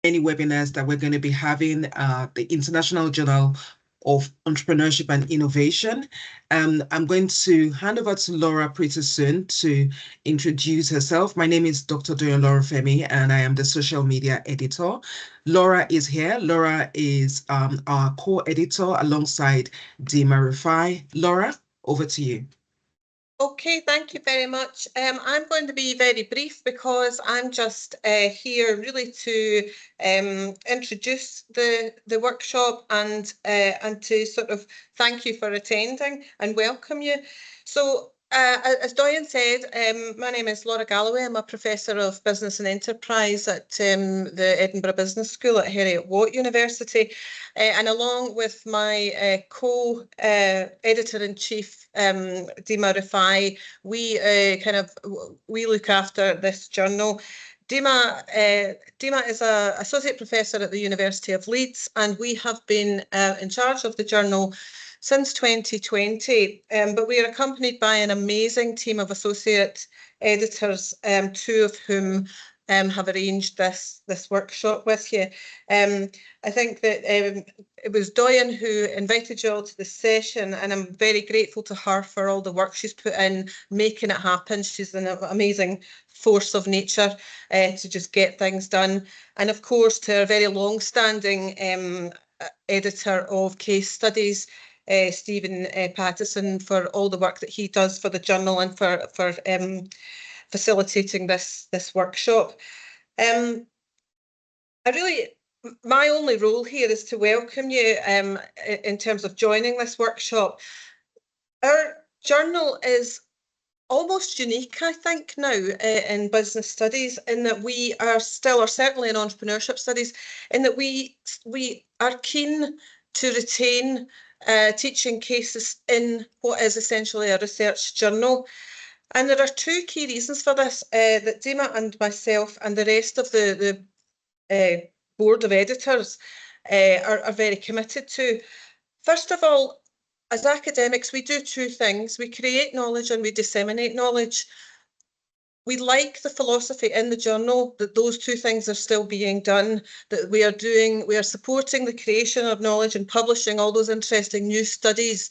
many webinars that we're going to be having, the International Journal of Entrepreneurship and Innovation. I'm going to hand over to Laura pretty soon to introduce herself. My name is Dr. Doyon Femi, and I am the social media editor. Laura is here. Laura is our co-editor alongside Dima Rufai. Laura, over to you. Okay, thank you very much. I'm going to be very brief because I'm just here really to introduce the workshop and to sort of thank you for attending and welcome you. So as Doyen said, my name is Laura Galloway. I'm a Professor of Business and Enterprise at the Edinburgh Business School at Heriot-Watt University. And along with my co-editor-in-chief, Dima Rufai, we look after this journal. Dima is an Associate Professor at the University of Leeds, and we have been in charge of the journal since 2020, but we are accompanied by an amazing team of associate editors, two of whom have arranged this workshop with you. I think that it was Doyen who invited you all to the session, and I'm very grateful to her for all the work she's put in making it happen. She's an amazing force of nature to just get things done. And of course, to our very long-standing editor of case studies, Stephen Pattinson, for all the work that he does for the journal and for facilitating this workshop. My only role here is to welcome you in terms of joining this workshop. Our journal is almost unique, I think, now in business studies, in that we are still, or certainly in entrepreneurship studies, in that we are keen to retain teaching cases in what is essentially a research journal. And there are two key reasons for this that Dima and myself and the rest of the board of editors are very committed to. First of all, as academics, we do two things. We create knowledge and we disseminate knowledge. We like the philosophy in the journal that those two things are still being done, that we are supporting the creation of knowledge and publishing all those interesting new studies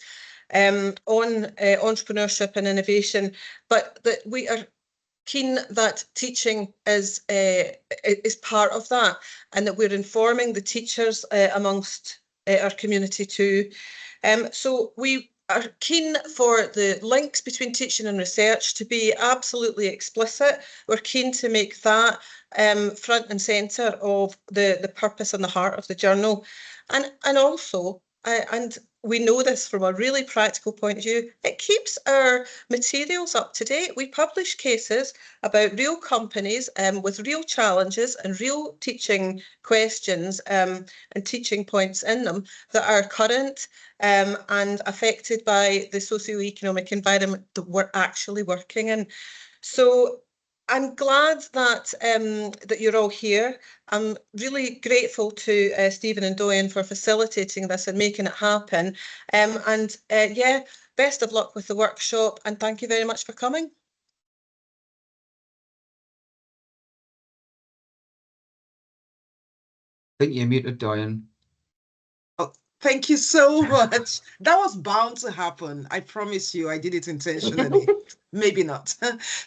on entrepreneurship and innovation, but that we are keen that teaching is part of that, and that we're informing the teachers amongst our community too. So we are keen for the links between teaching and research to be absolutely explicit. We're keen to make that front and centre of the purpose and the heart of the journal. And also, and we know this from a really practical point of view, it keeps our materials up to date. We publish cases about real companies with real challenges and real teaching questions and teaching points in them that are current and affected by the socio-economic environment that we're actually working in. So I'm glad that that you're all here. I'm really grateful to Stephen and Doyen for facilitating this and making it happen. Yeah, best of luck with the workshop, and thank you very much for coming. I think you're muted, Doyen. Thank you so much. That was bound to happen. I promise you, I did it intentionally. Maybe not.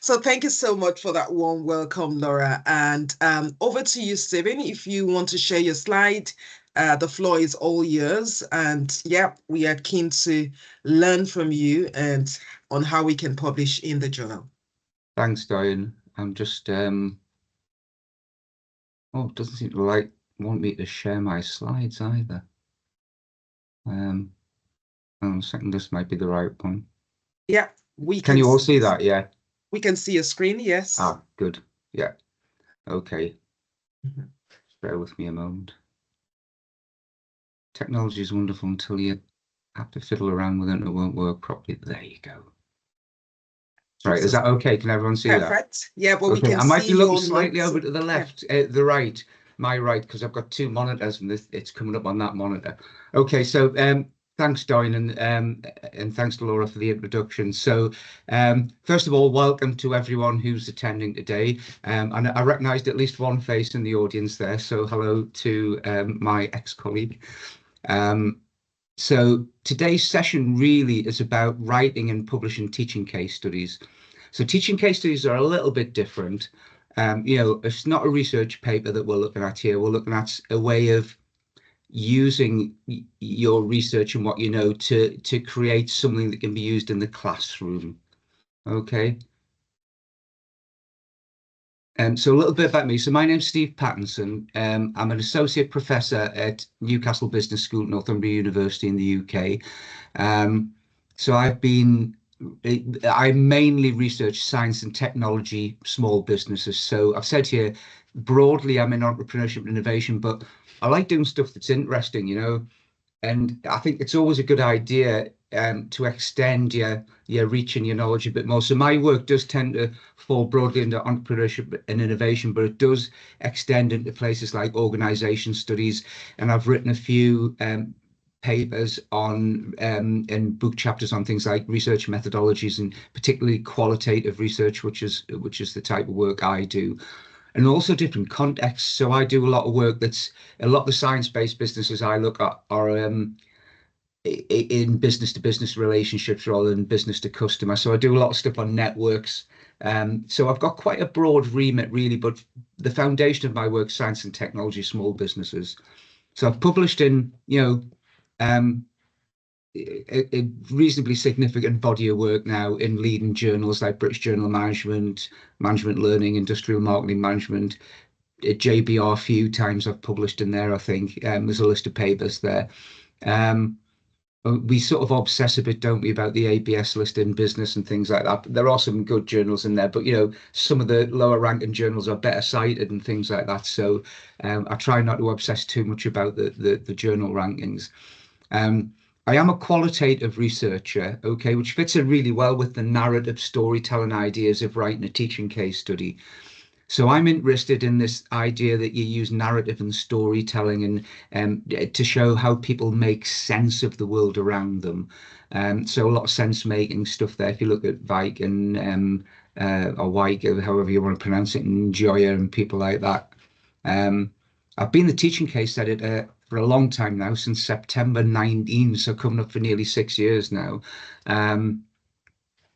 So thank you so much for that warm welcome, Laura. And over to you, Stephen, if you want to share your slide. The floor is all yours. And yeah, we are keen to learn from you and on how we can publish in the journal. Thanks, Doyen. I'm just, it doesn't seem to want me to share my slides either. A second, this might be the right one. Yeah, can you all see that? Yeah, we can see your screen. Yes. Ah, good. Yeah. Okay. Just bear with me a moment. Technology is wonderful until you have to fiddle around with it and it won't work properly. There you go. Right, is that okay? Can everyone see that? Perfect. Yeah, but we can see. I might be looking slightly over to the left, the right, my right, because I've got two monitors and it's coming up on that monitor. Okay, so Thanks, Doyen, and thanks to Laura for the introduction. So, first of all, welcome to everyone who's attending today. And I recognised at least one face in the audience there. So, hello to my ex-colleague. So, today's session really is about writing and publishing teaching case studies. So, teaching case studies are a little bit different. It's not a research paper that we're looking at here. We're looking at a way of using your research and what you know to create something that can be used in the classroom. Okay. So a little bit about me. So my name's Steve Pattinson. I'm an associate professor at Newcastle Business School at Northumbria University in the UK. So I mainly research science and technology, small businesses. So I've said here, broadly, I'm in entrepreneurship and innovation, but I like doing stuff that's interesting, and I think it's always a good idea to extend your reach and your knowledge a bit more. So my work does tend to fall broadly into entrepreneurship and innovation, but it does extend into places like organisation studies. And I've written a few papers on and book chapters on things like research methodologies and particularly qualitative research, which is the type of work I do. And also different contexts. So I do a lot of work that's a lot of the science-based businesses I look at are in business-to-business relationships rather than business to customer. So I do a lot of stuff on networks. So I've got quite a broad remit really, but the foundation of my work, science and technology, small businesses. So I've published in, a reasonably significant body of work now in leading journals like British Journal of Management, Management Learning, Industrial Marketing Management, JBR. A few times I've published in there, I think. There's a list of papers there. We sort of obsess a bit, don't we, about the ABS list in business and things like that. But there are some good journals in there, but some of the lower ranking journals are better cited and things like that. So I try not to obsess too much about the journal rankings. I am a qualitative researcher, okay, which fits in really well with the narrative storytelling ideas of writing a teaching case study. So I'm interested in this idea that you use narrative and storytelling and to show how people make sense of the world around them. So a lot of sense making stuff there. If you look at Vike and or Wyke, however you want to pronounce it, and Joya and people like that. I've been the teaching case editor for a long time now, since September 19, so coming up for nearly 6 years now. I'm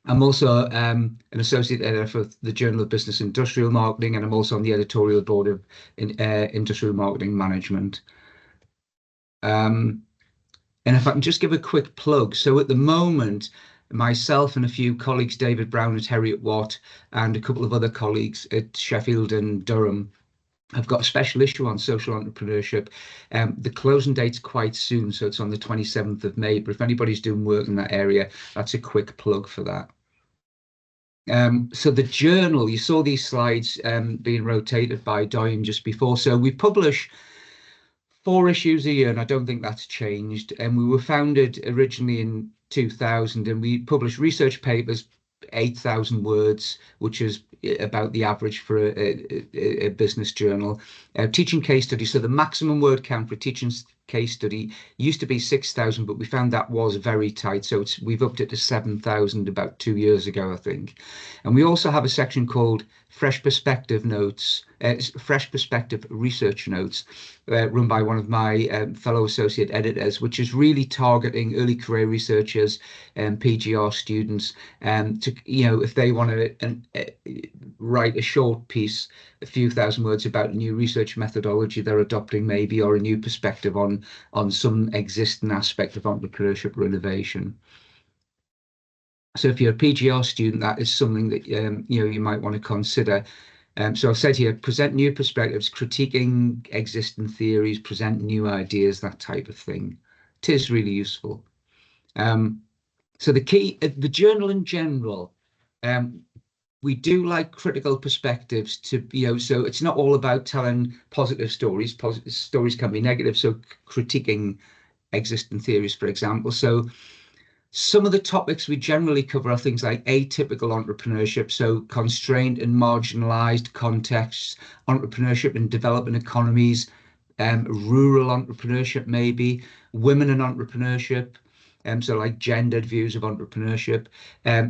also an associate editor for the Journal of Business Industrial Marketing, and I'm also on the editorial board of Industrial Marketing Management. And if I can just give a quick plug. So at the moment, myself and a few colleagues, David Brown at Heriot-Watt, and a couple of other colleagues at Sheffield and Durham, I've got a special issue on social entrepreneurship. The closing date's quite soon, so it's on the 27th of May. But if anybody's doing work in that area, that's a quick plug for that. So the journal, you saw these slides being rotated by Doyen just before. So we publish 4 issues a year, and I don't think that's changed. And we were founded originally in 2000, and we publish research papers, 8,000 words, which is about the average for a business journal. Teaching case study, so the maximum word count for a teaching case study used to be 6,000, but we found that was very tight, so we've upped it to 7,000 about 2 years ago, I think. And we also have a section called Fresh Perspective Notes, Fresh Perspective Research Notes, run by one of my fellow associate editors, which is really targeting early career researchers and PGR students, to if they want to write a short piece, a few thousand words about a new research methodology they're adopting, maybe, or a new perspective on some existing aspect of entrepreneurship or innovation. So if you're a PGR student, that is something that you might want to consider. So I've said here, present new perspectives, critiquing existing theories, present new ideas, that type of thing. It is really useful. So the key, the journal in general, we do like critical perspectives to, so it's not all about telling positive stories. Positive stories can be negative. So critiquing existing theories, for example. So some of the topics we generally cover are things like atypical entrepreneurship, so constrained and marginalized contexts, entrepreneurship in developing economies, rural entrepreneurship, maybe women in entrepreneurship, So like gendered views of entrepreneurship,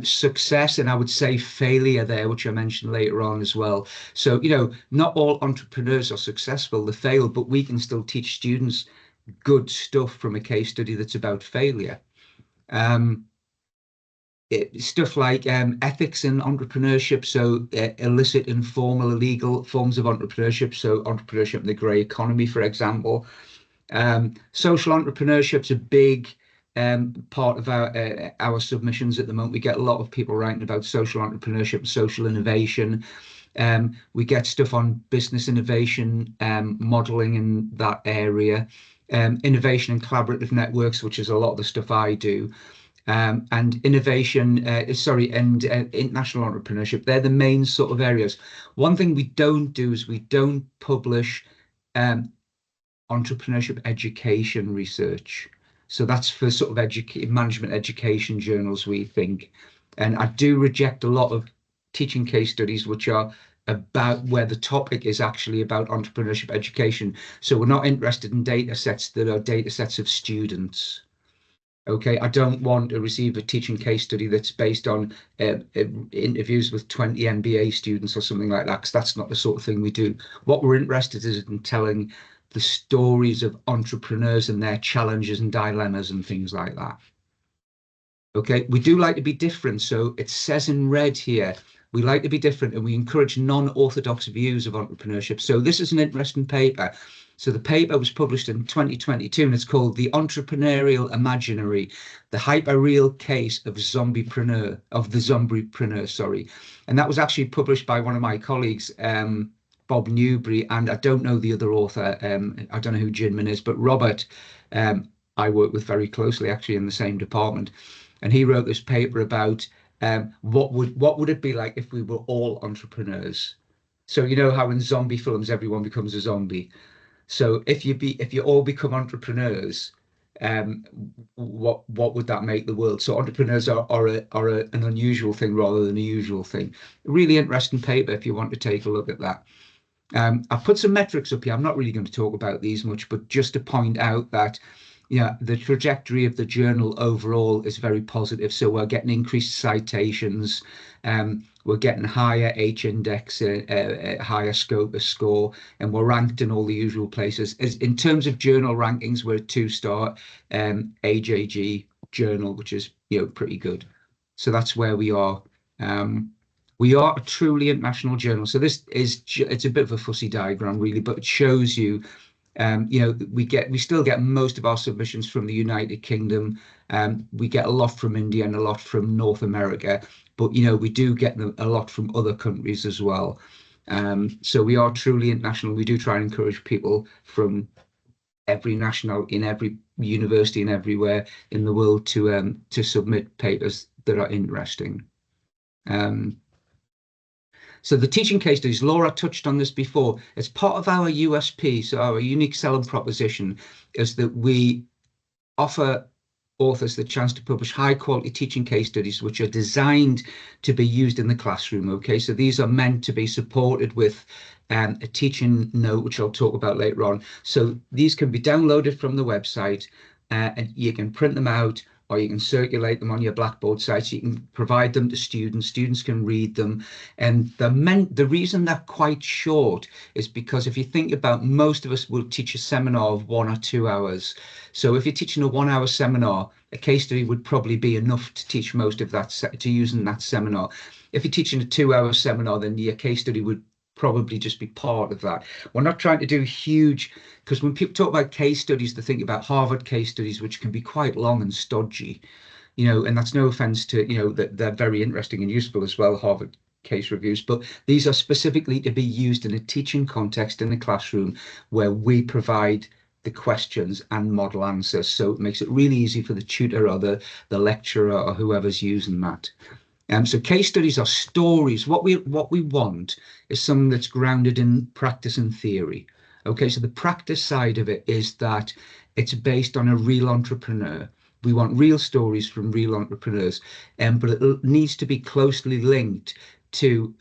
success, and I would say failure there, which I mentioned later on as well. So, not all entrepreneurs are successful, they fail, but we can still teach students good stuff from a case study that's about failure. Stuff like ethics in entrepreneurship, so illicit, informal, illegal forms of entrepreneurship, so entrepreneurship in the grey economy, for example. Social entrepreneurship's a big part of our submissions at the moment. We get a lot of people writing about social entrepreneurship and social innovation. We get stuff on business innovation, modeling in that area, innovation and collaborative networks, which is a lot of the stuff I do. And innovation, and international entrepreneurship. They're the main sort of areas. One thing we don't do is we don't publish entrepreneurship education research. So that's for sort of management education journals, we think. And I do reject a lot of teaching case studies which are about where the topic is actually about entrepreneurship education. So we're not interested in data sets that are data sets of students. Okay, I don't want to receive a teaching case study that's based on interviews with 20 MBA students or something like that, because that's not the sort of thing we do. What we're interested in telling the stories of entrepreneurs and their challenges and dilemmas and things like that. Okay, we do like to be different. So it says in red here, we like to be different and we encourage non-orthodox views of entrepreneurship. So this is an interesting paper. So the paper was published in 2022 and it's called The Entrepreneurial Imaginary, the Hyperreal Case of the Zombiepreneur, sorry. And that was actually published by one of my colleagues, Bob Newbury, and I don't know the other author. I don't know who Jinman is, but Robert, I work with very closely actually in the same department. And he wrote this paper about what would it be like if we were all entrepreneurs? So you know how in zombie films everyone becomes a zombie. So if you all become entrepreneurs, what would that make the world? So entrepreneurs are an unusual thing rather than a usual thing. A really interesting paper if you want to take a look at that. I've put some metrics up here. I'm not really going to talk about these much, but just to point out that the trajectory of the journal overall is very positive. So we're getting increased citations, we're getting higher H-index, higher Scopus score, and we're ranked in all the usual places. In terms of journal rankings, we're a 2-star IJEI journal, which is pretty good. So that's where we are. We are a truly international journal. So it's a bit of a fussy diagram really, but it shows you we still get most of our submissions from the United Kingdom. We get a lot from India and a lot from North America, but we do get a lot from other countries as well. So we are truly international. We do try and encourage people from every in every university and everywhere in the world to submit papers that are interesting. So the teaching case studies, Laura touched on this before, it's part of our USP, so our unique selling proposition is that we offer authors the chance to publish high quality teaching case studies which are designed to be used in the classroom. Okay, so these are meant to be supported with a teaching note, which I'll talk about later on. So these can be downloaded from the website and you can print them out, or you can circulate them on your Blackboard site. So you can provide them to students. Students can read them. And the reason they're quite short is because if you think about, most of us will teach a seminar of 1 or 2 hours. So if you're teaching a 1-hour seminar, a case study would probably be enough to teach most of that, to use in that seminar. If you're teaching a 2-hour seminar, then your case study would probably just be part of that. We're not trying to do huge, because when people talk about case studies, they think about Harvard case studies, which can be quite long and stodgy, and that's no offense to, that they're very interesting and useful as well, Harvard case reviews, but these are specifically to be used in a teaching context in the classroom where we provide the questions and model answers. So it makes it really easy for the tutor or the lecturer or whoever's using that. So case studies are stories. What we want is something that's grounded in practice and theory. Okay, so the practice side of it is that it's based on a real entrepreneur. We want real stories from real entrepreneurs, but it needs to be closely linked to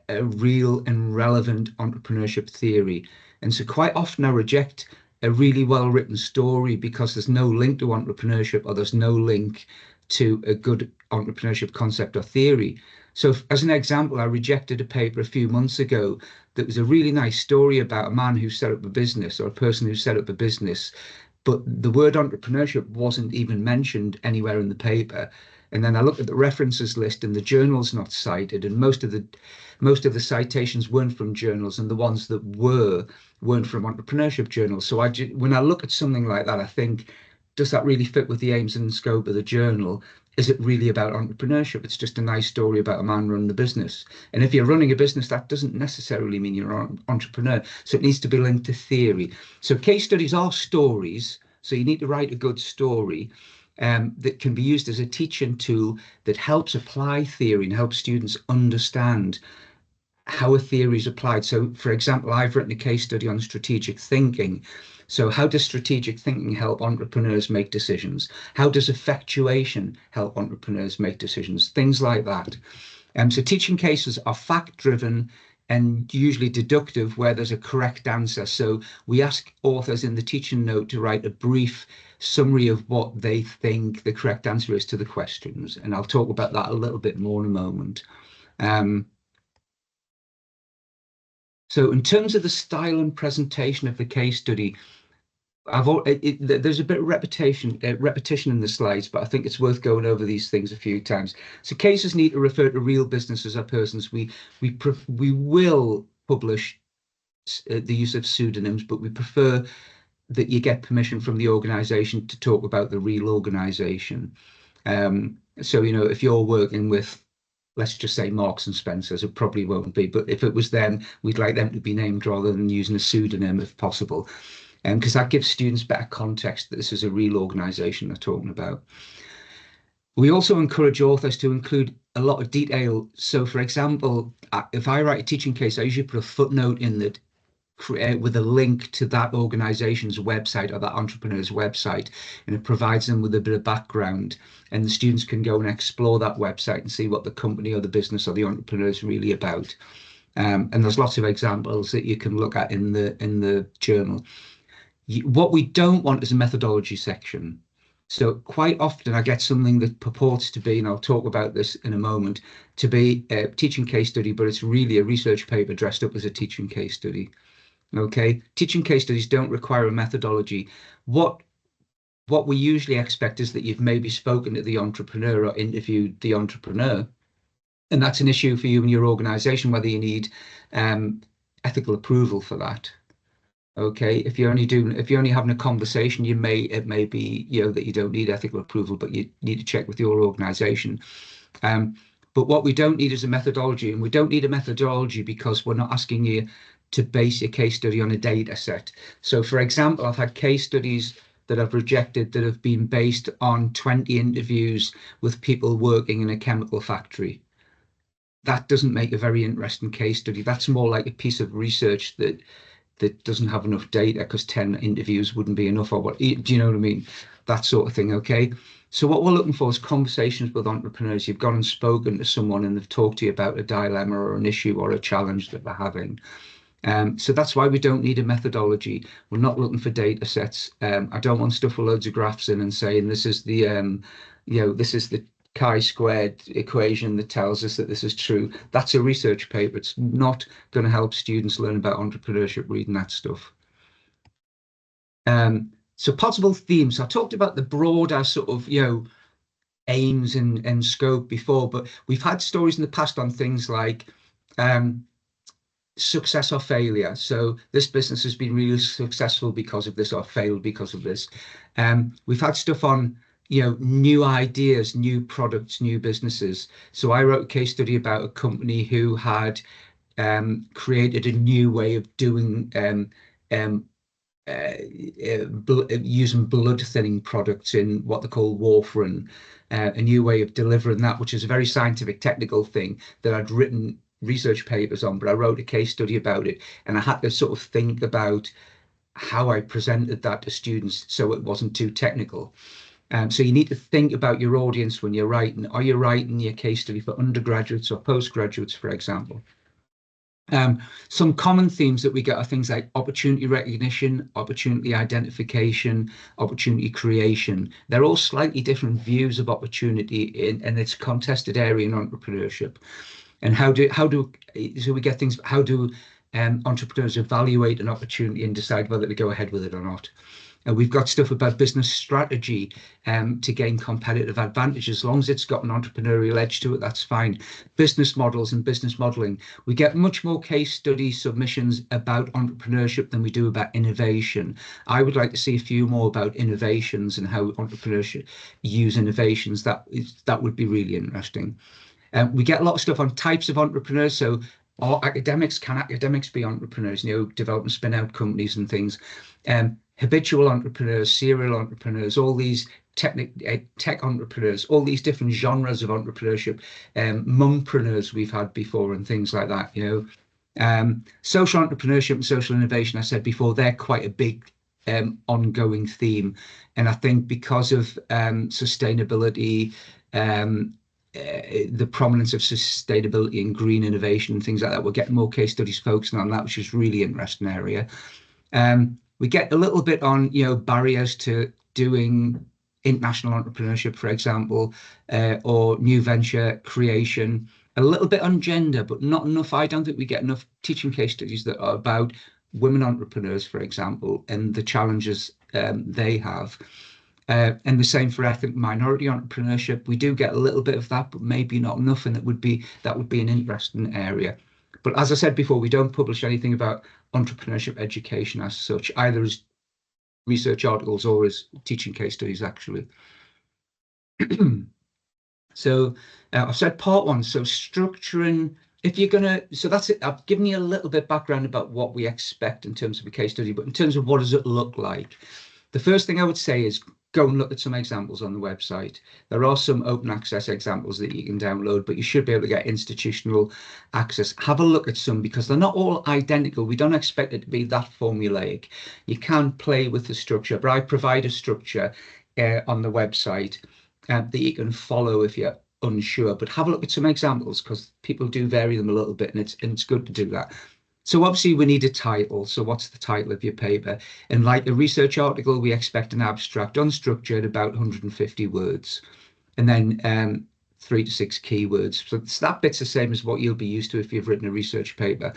a real and relevant entrepreneurship theory. And so quite often I reject a really well written story, because there's no link to entrepreneurship, or there's no link to a good entrepreneurship concept or theory. So as an example, I rejected a paper a few months ago that was a really nice story about a man who set up a business, or a person who set up a business, but the word entrepreneurship wasn't even mentioned anywhere in the paper. And then I looked at the references list, and the journal's not cited, and most of the citations weren't from journals, and the ones that weren't from entrepreneurship journals. So when I look at something like that, I think, does that really fit with the aims and scope of the journal? Is it really about entrepreneurship? It's just a nice story about a man running the business. And if you're running a business, that doesn't necessarily mean you're an entrepreneur. So it needs to be linked to theory. So case studies are stories. So you need to write a good story that can be used as a teaching tool that helps apply theory and helps students understand how a theory is applied. So, for example, I've written a case study on strategic thinking. So how does strategic thinking help entrepreneurs make decisions? How does effectuation help entrepreneurs make decisions? Things like that. So teaching cases are fact-driven and usually deductive where there's a correct answer. So we ask authors in the teaching note to write a brief summary of what they think the correct answer is to the questions. And I'll talk about that a little bit more in a moment. So in terms of the style and presentation of the case study, there's a bit of repetition in the slides, but I think it's worth going over these things a few times. So cases need to refer to real businesses or persons. We will publish the use of pseudonyms, but we prefer that you get permission from the organisation to talk about the real organisation. So, you know, if you're working with, let's just say, Marks and Spencers, it probably won't be, but if it was them, we'd like them to be named rather than using a pseudonym if possible, because that gives students better context that this is a real organisation they're talking about. We also encourage authors to include a lot of detail. So, for example, if I write a teaching case, I usually put a footnote in that with a link to that organization's website or that entrepreneur's website, and it provides them with a bit of background, and the students can go and explore that website and see what the company or the business or the entrepreneur is really about. And there's lots of examples that you can look at in the journal. What we don't want is a methodology section. So quite often I get something that purports to be, and I'll talk about this in a moment, to be a teaching case study, but it's really a research paper dressed up as a teaching case study. Okay, teaching case studies don't require a methodology. What we usually expect is that you've maybe spoken to the entrepreneur or interviewed the entrepreneur, and that's an issue for you and your organization, whether you need ethical approval for that. Okay, if you're only having a conversation, it may be, you know, that you don't need ethical approval, but you need to check with your organization. But what we don't need is a methodology, and we don't need a methodology because we're not asking you to base your case study on a data set. So, for example, I've had case studies that I've rejected that have been based on 20 interviews with people working in a chemical factory. That doesn't make a very interesting case study. That's more like a piece of research that doesn't have enough data because 10 interviews wouldn't be enough, or what, do you know what I mean? That sort of thing. Okay, so what we're looking for is conversations with entrepreneurs. You've gone and spoken to someone and they've talked to you about a dilemma or an issue or a challenge that they're having. So that's why we don't need a methodology. We're not looking for data sets. I don't want stuff with loads of graphs in and saying this is the this is the chi-squared equation that tells us that this is true. That's a research paper. It's not going to help students learn about entrepreneurship reading that stuff. So possible themes. I talked about the broader sort of, you know, aims and scope before, but we've had stories in the past on things like success or failure. So this business has been really successful because of this, or failed because of this. We've had stuff on, you know, new ideas, new products, new businesses. So I wrote a case study about a company who had created a new way of doing using blood thinning products in what they call warfarin, a new way of delivering that, which is a very scientific, technical thing that I'd written research papers on, but I wrote a case study about it, and I had to sort of think about how I presented that to students so it wasn't too technical. So you need to think about your audience when you're writing. Are you writing your case study for undergraduates or postgraduates, for example? Some common themes that we get are things like opportunity recognition, opportunity identification, opportunity creation. They're all slightly different views of opportunity and it's a contested area in entrepreneurship. And so we get things, how do entrepreneurs evaluate an opportunity and decide whether to go ahead with it or not? And we've got stuff about business strategy to gain competitive advantage. As long as it's got an entrepreneurial edge to it, that's fine. Business models and business modeling. We get much more case study submissions about entrepreneurship than we do about innovation. I would like to see a few more about innovations and how entrepreneurship use innovations. That would be really interesting. We get a lot of stuff on types of entrepreneurs. So can academics be entrepreneurs, develop and spin out companies and things? Habitual entrepreneurs, serial entrepreneurs, all these tech entrepreneurs, all these different genres of entrepreneurship, mumpreneurs we've had before and things like that, social entrepreneurship and social innovation, I said before, they're quite a big ongoing theme. And I think because of sustainability, the prominence of sustainability and green innovation and things like that, we're getting more case studies focusing on that, which is really interesting area. We get a little bit on, barriers to doing international entrepreneurship, for example, or new venture creation. A little bit on gender, but not enough. I don't think we get enough teaching case studies that are about women entrepreneurs, for example, and the challenges they have. And the same for ethnic minority entrepreneurship. We do get a little bit of that, but maybe not enough, and that would be an interesting area. But as I said before, we don't publish anything about entrepreneurship education as such, either as research articles or as teaching case studies, actually. So I've said part one. So structuring, so that's it. I've given you a little bit background about what we expect in terms of a case study, but in terms of what does it look like? The first thing I would say is go and look at some examples on the website. There are some open access examples that you can download, but you should be able to get institutional access. Have a look at some because they're not all identical. We don't expect it to be that formulaic. You can play with the structure, but I provide a structure on the website that you can follow if you're unsure. But have a look at some examples because people do vary them a little bit, and it's good to do that. So obviously we need a title. So what's the title of your paper? And like a research article, we expect an abstract, unstructured, about 150 words, and then 3 to 6 keywords. So that bit's the same as what you'll be used to if you've written a research paper.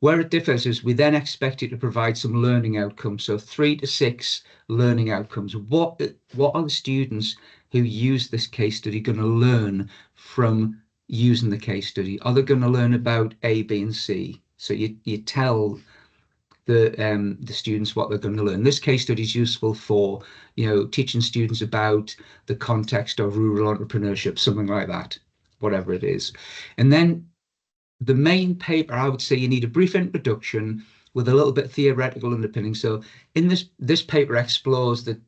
Where it differs is we then expect you to provide some learning outcomes. So 3 to 6 learning outcomes. What are the students who use this case study going to learn from using the case study? Are they going to learn about A, B, and C? So you tell the students what they're going to learn. This case study is useful for, teaching students about the context of rural entrepreneurship, something like that, whatever it is. And then the main paper, I would say you need a brief introduction with a little bit of theoretical underpinning. So in this paper explores the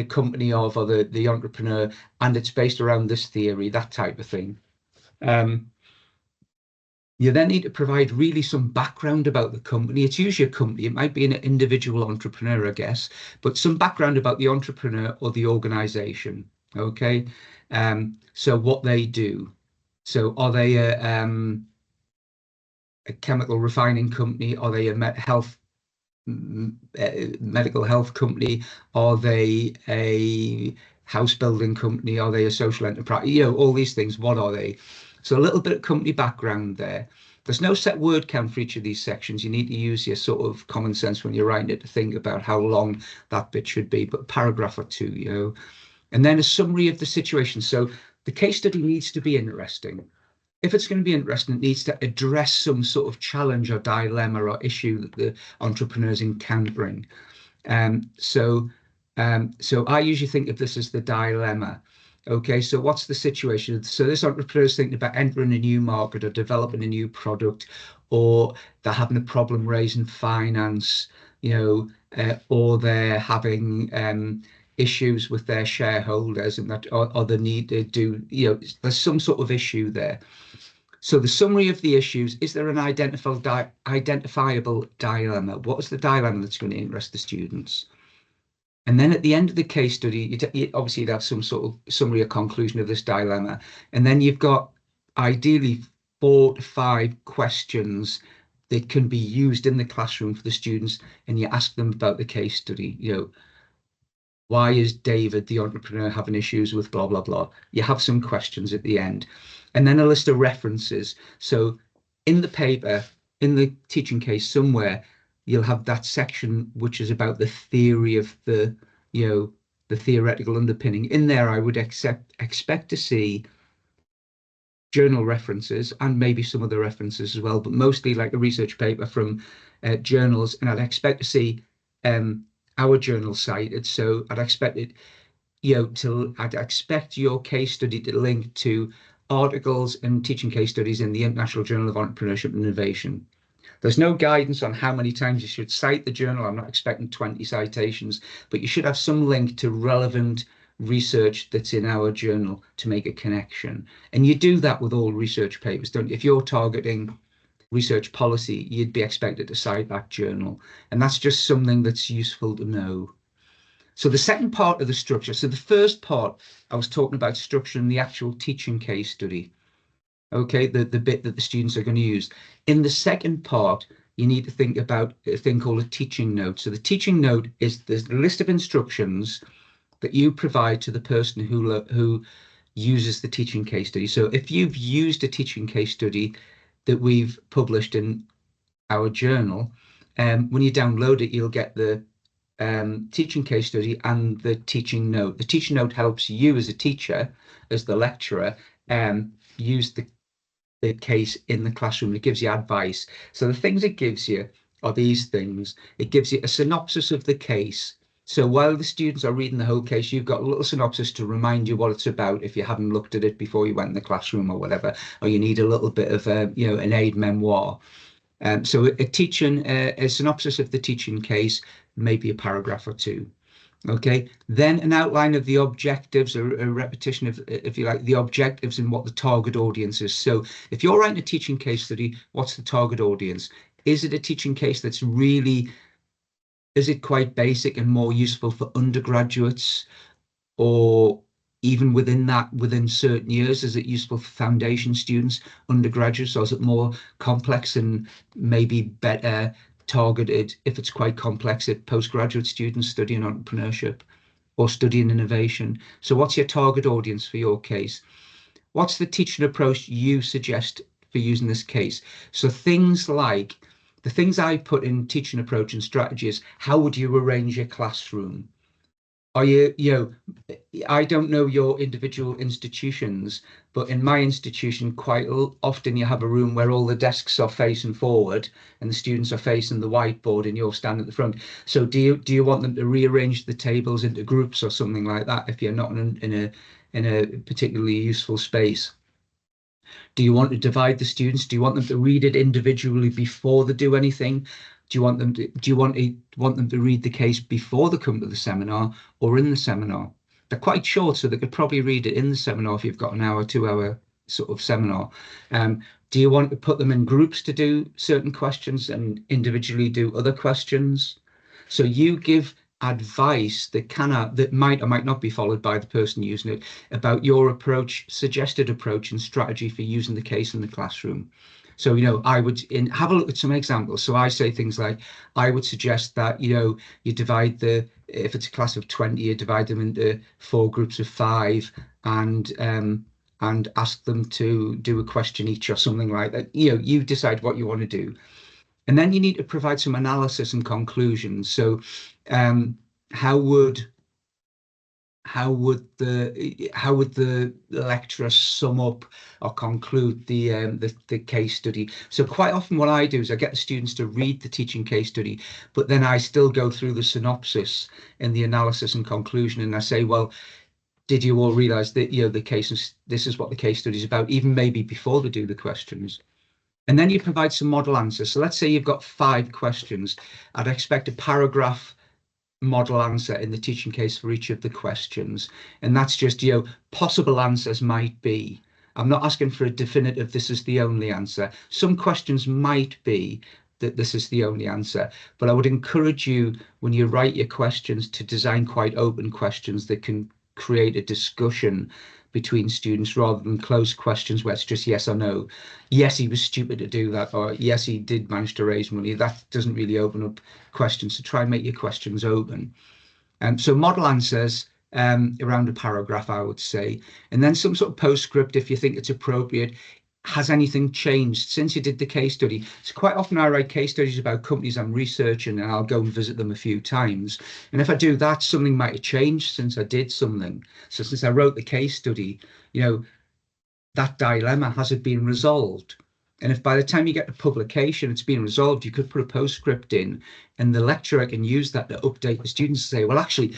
company of or the entrepreneur, and it's based around this theory, that type of thing. You then need to provide really some background about the company. It's usually a company. It might be an individual entrepreneur, I guess, but some background about the entrepreneur or the organization. Okay. So what they do. So are they a chemical refining company? Are they a medical health company? Are they a house building company? Are they a social enterprise? All these things. What are they? So a little bit of company background there. There's no set word count for each of these sections. You need to use your sort of common sense when you're writing it to think about how long that bit should be, but a paragraph or two, And then a summary of the situation. So the case study needs to be interesting. If it's going to be interesting, it needs to address some sort of challenge or dilemma or issue that the entrepreneur's encountering. So I usually think of this as the dilemma. Okay, so what's the situation? So this entrepreneur is thinking about entering a new market or developing a new product, or they're having a problem raising finance, or they're having issues with their shareholders, and that or the need to do, there's some sort of issue there. So the summary of the issues: is there an identifiable dilemma? What is the dilemma that's going to interest the students? And then at the end of the case study, obviously you'd have some sort of summary or conclusion of this dilemma. And then you've got ideally 4 to 5 questions that can be used in the classroom for the students, and you ask them about the case study. Why is David, the entrepreneur, having issues with blah, blah, blah? You have some questions at the end, and then a list of references. So in the paper, in the teaching case somewhere, you'll have that section which is about the theory of the theoretical underpinning. In there, I would expect to see journal references and maybe some other references as well, but mostly like a research paper from journals. And I'd expect to see our journal cited. So I'd expect it, I'd expect your case study to link to articles and teaching case studies in the International Journal of Entrepreneurship and Innovation. There's no guidance on how many times you should cite the journal. I'm not expecting 20 citations, but you should have some link to relevant research that's in our journal to make a connection. And you do that with all research papers, don't you? If you're targeting research policy, you'd be expected to cite that journal. And that's just something that's useful to know. So the second part of the structure, so the first part, I was talking about structuring the actual teaching case study. Okay, the bit that the students are going to use. In the second part, you need to think about a thing called a teaching note. So the teaching note is the list of instructions that you provide to the person who uses the teaching case study. So if you've used a teaching case study that we've published in our journal, when you download it, you'll get the teaching case study and the teaching note. The teaching note helps you as a teacher, as the lecturer, use the case in the classroom. It gives you advice. So the things it gives you are these things. It gives you a synopsis of the case. So while the students are reading the whole case, you've got a little synopsis to remind you what it's about if you haven't looked at it before you went in the classroom or whatever, or you need a little bit of an aid memoir. So a synopsis of the teaching case, maybe a paragraph or two. Okay, then an outline of the objectives, a repetition of, if you like, the objectives and what the target audience is. So if you're writing a teaching case study, what's the target audience? Is it a teaching case that's really, is it quite basic and more useful for undergraduates, or even within that, within certain years, is it useful for foundation students, undergraduates, or is it more complex and maybe better targeted if it's quite complex at postgraduate students studying entrepreneurship or studying innovation? So what's your target audience for your case? What's the teaching approach you suggest for using this case? So things like the things I put in teaching approach and strategy is, how would you arrange your classroom? Are I don't know your individual institutions, but in my institution, quite often you have a room where all the desks are facing forward and the students are facing the whiteboard and you're standing at the front. So do you want them to rearrange the tables into groups or something like that if you're not in a particularly useful space? Do you want to divide the students? Do you want them to read it individually before they do anything? Do you want them to read the case before they come to the seminar or in the seminar? They're quite short, so they could probably read it in the seminar if you've got an hour, 2 hour sort of seminar. Do you want to put them in groups to do certain questions and individually do other questions? So you give advice that might or might not be followed by the person using it about your approach, suggested approach and strategy for using the case in the classroom. So, I would have a look at some examples. So I say things like, I would suggest that, you divide if it's a class of 20, you divide them into 4 groups of 5 and ask them to do a question each or something like that. You decide what you want to do. And then you need to provide some analysis and conclusions. So how would the lecturer sum up or conclude the case study? So quite often what I do is I get the students to read the teaching case study, but then I still go through the synopsis and the analysis and conclusion, and I say, well, did you all realize that this is what the case study is about, even maybe before they do the questions? And then you provide some model answers. So let's say you've got 5 questions. I'd expect a paragraph model answer in the teaching case for each of the questions. And that's just, possible answers might be. I'm not asking for a definitive, this is the only answer. Some questions might be that this is the only answer, but I would encourage you, when you write your questions, to design quite open questions that can create a discussion between students rather than closed questions where it's just yes or no. Yes, he was stupid to do that, or yes, he did manage to raise money. That doesn't really open up questions. So try and make your questions open. So model answers around a paragraph, I would say, and then some sort of postscript if you think it's appropriate. Has anything changed since you did the case study? So quite often I write case studies about companies I'm researching, and I'll go and visit them a few times. And if I do that, something might have changed since I did something. So since I wrote the case study, that dilemma, has it been resolved? And if by the time you get to publication, it's been resolved, you could put a postscript in, and the lecturer can use that to update the students to say, well, actually,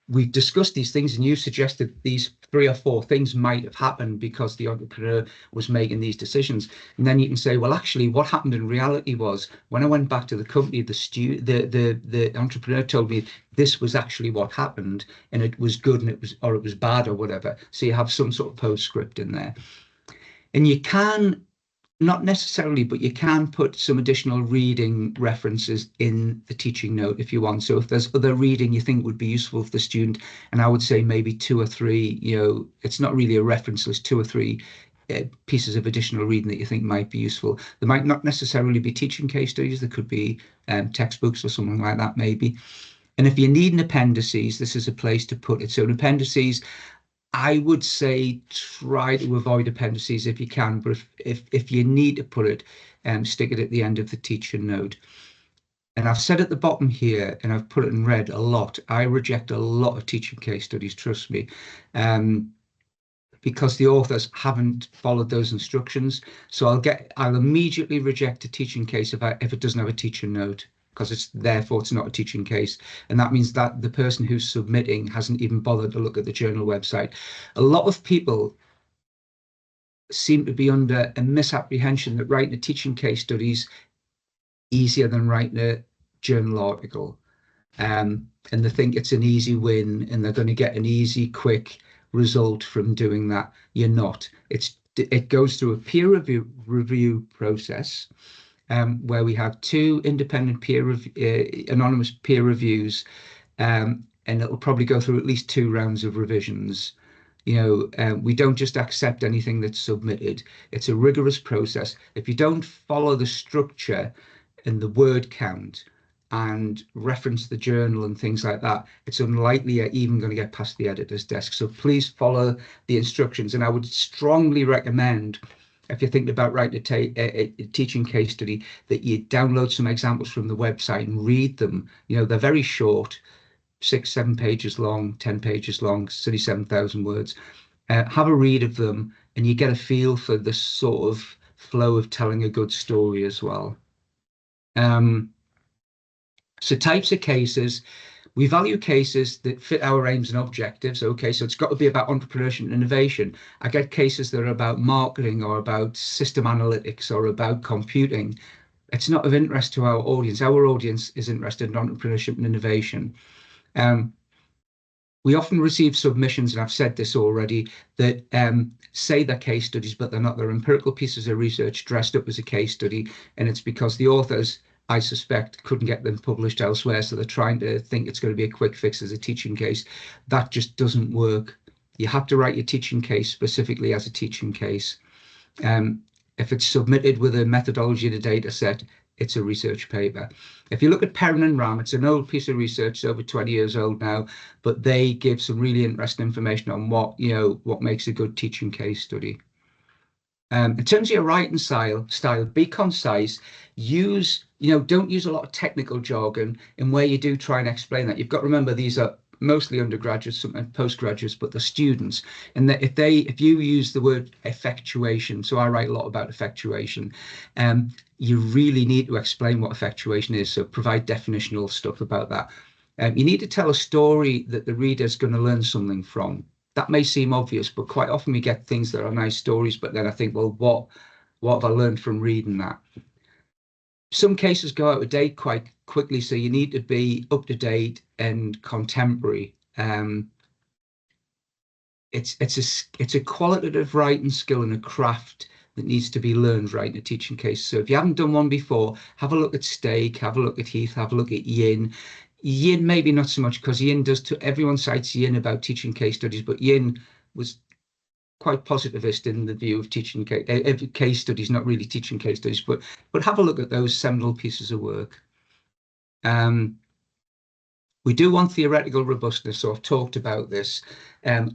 we've discussed these things and you suggested these 3 or 4 things might have happened because the entrepreneur was making these decisions. And then you can say, well, actually, what happened in reality was when I went back to the company, the entrepreneur told me this was actually what happened, and it was good, and it was bad or whatever. So you have some sort of postscript in there. And you can, not necessarily, but you can put some additional reading references in the teaching note if you want. So if there's other reading you think would be useful for the student, and I would say maybe 2 or 3, it's not really a reference list, 2 or 3 pieces of additional reading that you think might be useful. There might not necessarily be teaching case studies. There could be textbooks or something like that, maybe. And if you need an appendices, this is a place to put it. So an appendices, I would say try to avoid appendices if you can, but if you need to put it, stick it at the end of the teacher note. And I've said at the bottom here, and I've put it in red a lot, I reject a lot of teaching case studies, trust me, because the authors haven't followed those instructions. So I'll immediately reject a teaching case if it doesn't have a teacher note, because therefore it's not a teaching case. And that means that the person who's submitting hasn't even bothered to look at the journal website. A lot of people seem to be under a misapprehension that writing a teaching case study is easier than writing a journal article. And they think it's an easy win and they're going to get an easy, quick result from doing that. You're not. It goes through a peer review process. Where we have 2 independent anonymous peer reviews, and it'll probably go through at least 2 rounds of revisions. We don't just accept anything that's submitted. It's a rigorous process. If you don't follow the structure and the word count and reference the journal and things like that, it's unlikely you're even going to get past the editor's desk. So please follow the instructions. And I would strongly recommend, if you're thinking about writing a teaching case study, that you download some examples from the website and read them. They're very short, 6-7 pages long, 10 pages long, 37,000 words. Have a read of them and you get a feel for the sort of flow of telling a good story as well. So types of cases. We value cases that fit our aims and objectives. Okay, so it's got to be about entrepreneurship and innovation. I get cases that are about marketing or about system analytics or about computing. It's not of interest to our audience. Our audience is interested in entrepreneurship and innovation. We often receive submissions, and I've said this already, that say they're case studies, but they're not. They're empirical pieces of research dressed up as a case study, and it's because the authors, I suspect, couldn't get them published elsewhere, so they're trying to think it's going to be a quick fix as a teaching case. That just doesn't work. You have to write your teaching case specifically as a teaching case. If it's submitted with a methodology and a data set, it's a research paper. If you look at Perrin and Ram, it's an old piece of research, over 20 years old now, but they give some really interesting information on what makes a good teaching case study. In terms of your writing style, be concise. Don't use a lot of technical jargon, and where you do, try and explain that. You've got to remember these are mostly undergraduates, sometimes postgraduates, but the students. And that if you use the word effectuation, so I write a lot about effectuation, you really need to explain what effectuation is. So provide definitional stuff about that. You need to tell a story that the reader's going to learn something from. That may seem obvious, but quite often we get things that are nice stories, but then I think, well, what have I learned from reading that? Some cases go out of date quite quickly, so you need to be up to date and contemporary. It's a qualitative writing skill and a craft that needs to be learned writing a teaching case. So if you haven't done one before, have a look at Stake, have a look at Heath, have a look at Yin. Yin maybe not so much, because Yin everyone cites Yin about teaching case studies, but Yin was quite positivist in the view of teaching case studies, not really teaching case studies, but have a look at those seminal pieces of work. We do want theoretical robustness, so I've talked about this.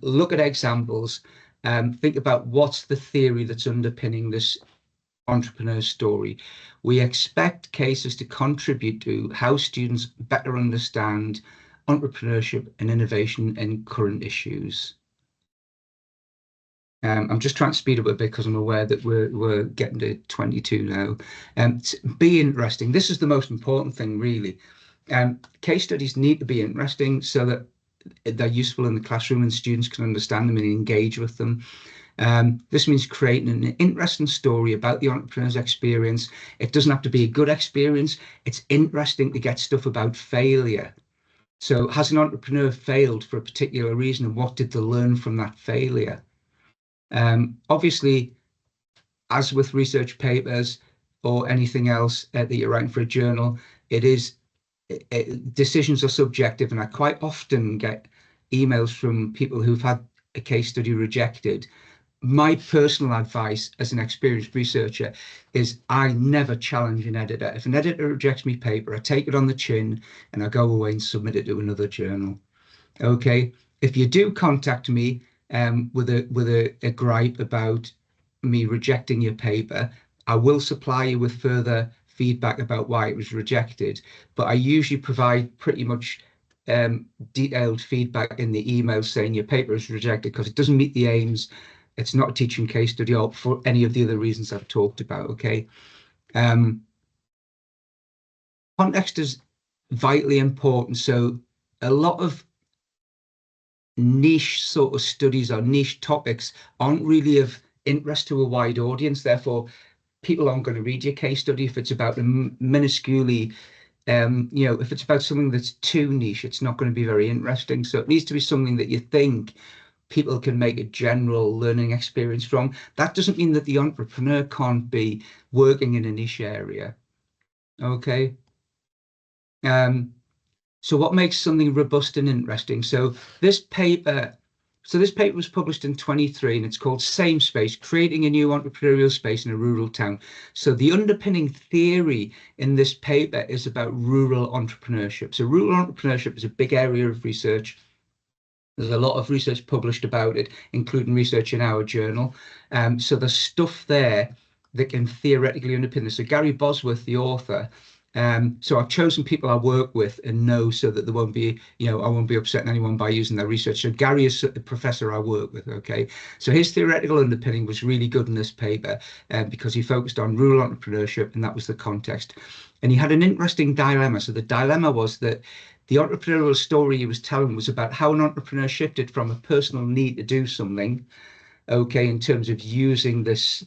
Look at examples. Think about what's the theory that's underpinning this entrepreneur's story. We expect cases to contribute to how students better understand entrepreneurship and innovation in current issues. I'm just trying to speed up a bit because I'm aware that we're getting to 22 now. Be interesting. This is the most important thing, really. Case studies need to be interesting so that they're useful in the classroom and students can understand them and engage with them. This means creating an interesting story about the entrepreneur's experience. It doesn't have to be a good experience. It's interesting to get stuff about failure. So has an entrepreneur failed for a particular reason, and what did they learn from that failure? Obviously, as with research papers or anything else that you're writing for a journal, decisions are subjective, and I quite often get emails from people who've had a case study rejected. My personal advice as an experienced researcher is I never challenge an editor. If an editor rejects my paper, I take it on the chin and I go away and submit it to another journal. Okay, if you do contact me with a gripe about me rejecting your paper, I will supply you with further feedback about why it was rejected, but I usually provide pretty much detailed feedback in the email saying your paper is rejected because it doesn't meet the aims, it's not a teaching case study, or for any of the other reasons I've talked about. Okay, context is vitally important. So a lot of niche sort of studies or niche topics aren't really of interest to a wide audience. Therefore, people aren't going to read your case study if it's about a minusculely, if it's about something that's too niche, it's not going to be very interesting. So it needs to be something that you think people can make a general learning experience from. That doesn't mean that the entrepreneur can't be working in a niche area. Okay. So what makes something robust and interesting? So this paper was published in 23 and it's called Same Space, Creating a New Entrepreneurial Space in a Rural Town. So the underpinning theory in this paper is about rural entrepreneurship. So rural entrepreneurship is a big area of research. There's a lot of research published about it, including research in our journal. So there's stuff there that can theoretically underpin this. So Gary Bosworth, the author, so I've chosen people I work with and know so that there won't be, I won't be upsetting anyone by using their research. So Gary is the professor I work with, okay? So his theoretical underpinning was really good in this paper because he focused on rural entrepreneurship, and that was the context. And he had an interesting dilemma. So the dilemma was that the entrepreneurial story he was telling was about how an entrepreneur shifted from a personal need to do something, okay, in terms of using this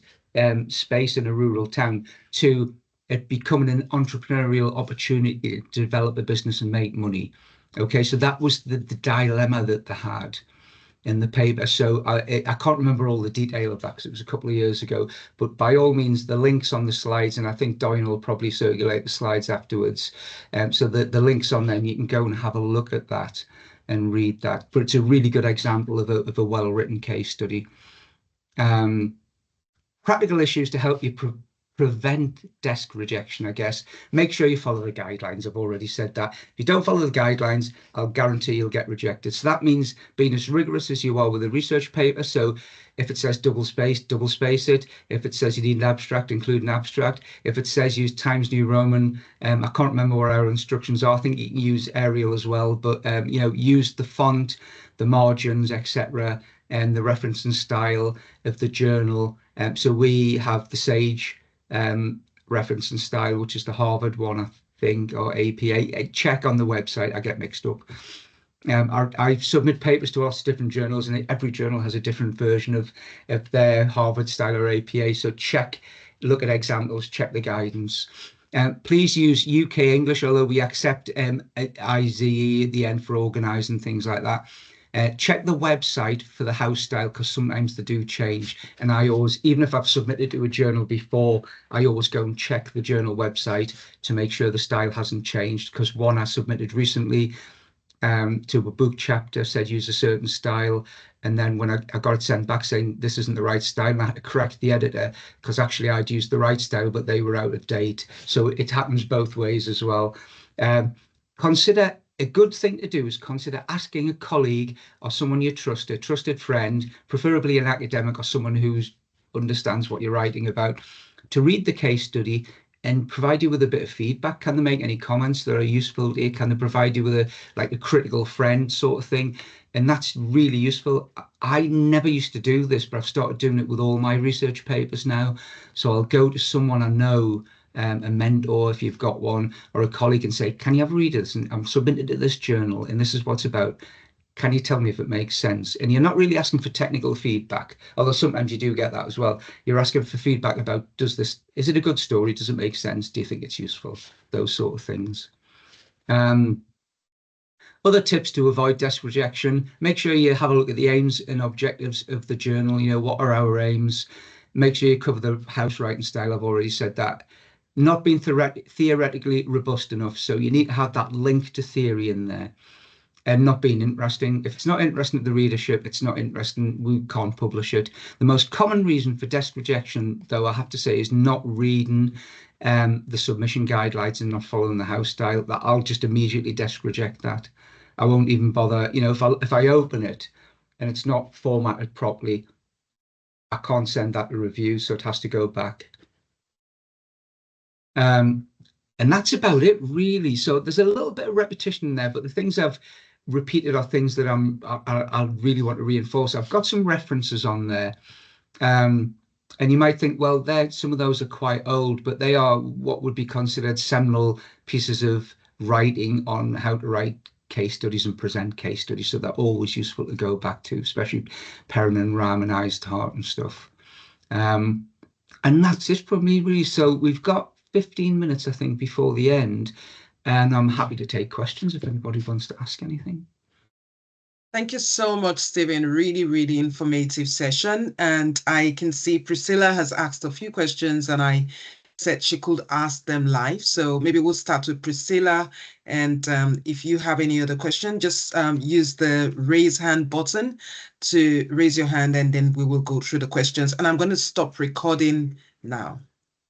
space in a rural town, to it becoming an entrepreneurial opportunity to develop a business and make money. Okay, so that was the dilemma that they had in the paper. So I can't remember all the detail of that because it was a couple of years ago, but by all means, the links on the slides, and I think Diane will probably circulate the slides afterwards. So the links on them, you can go and have a look at that and read that. But it's a really good example of a well-written case study. Practical issues to help you prevent desk rejection, I guess. Make sure you follow the guidelines. I've already said that. If you don't follow the guidelines, I'll guarantee you'll get rejected. So that means being as rigorous as you are with a research paper. So if it says double space it. If it says you need an abstract, include an abstract. If it says use Times New Roman, I can't remember where our instructions are. I think you can use Arial as well, but use the font, the margins, etc., and the reference and style of the journal. So we have the Sage reference and style, which is the Harvard one, I think, or APA. Check on the website. I get mixed up. I submit papers to lots of different journals, and every journal has a different version of their Harvard style or APA. So look at examples, check the guidance. Please use UK English, although we accept IJEI at the end for organise and things like that. Check the website for the house style because sometimes they do change, and I always, even if I've submitted to a journal before, I always go and check the journal website to make sure the style hasn't changed, because one I submitted recently to a book chapter, said use a certain style, and then when I got it sent back saying this isn't the right style, and I had to correct the editor because actually I'd used the right style but they were out of date. So it happens both ways as well. Consider a good thing to do is consider asking a colleague or someone you trust, a trusted friend, preferably an academic or someone who understands what you're writing about, to read the case study and provide you with a bit of feedback. Can they make any comments that are useful to you? Can they provide you with a critical friend sort of thing? And that's really useful. I never used to do this, but I've started doing it with all my research papers now. So I'll go to someone I know, a mentor if you've got one, or a colleague, and say, can you have a read of this? And I'm submitted to this journal and this is what's about. Can you tell me if it makes sense? And you're not really asking for technical feedback, although sometimes you do get that as well. You're asking for feedback about, is it a good story? Does it make sense? Do you think it's useful? Those sort of things. Other tips to avoid desk rejection: make sure you have a look at the aims and objectives of the journal. What are our aims? Make sure you cover the house writing style. I've already said that. Not being theoretically robust enough. So you need to have that link to theory in there. And not being interesting. If it's not interesting to the readership, it's not interesting, we can't publish it. The most common reason for desk rejection, though, I have to say, is not reading the submission guidelines and not following the house style. That I'll just immediately desk reject that. I won't even bother. If I open it and it's not formatted properly, I can't send that to review, so it has to go back. And that's about it, really. So there's a little bit of repetition there, but the things I've repeated are things that I really want to reinforce. I've got some references on there, and you might think, well, some of those are quite old, but they are what would be considered seminal pieces of writing on how to write case studies and present case studies. So they're always useful to go back to, especially Perrin and Ram and Eisthart and stuff. And that's it for me, really. So we've got 15 minutes, I think, before the end. And I'm happy to take questions if anybody wants to ask anything. Thank you so much, Stephen. Really, really informative session. And I can see Priscilla has asked a few questions and I said she could ask them live. So maybe we'll start with Priscilla. And if you have any other question, just use the raise hand button to raise your hand and then we will go through the questions. And I'm going to stop recording now.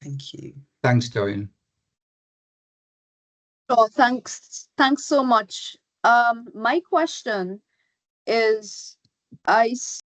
Thank you. Thanks, Dorian. Oh, thanks so much. My question is, I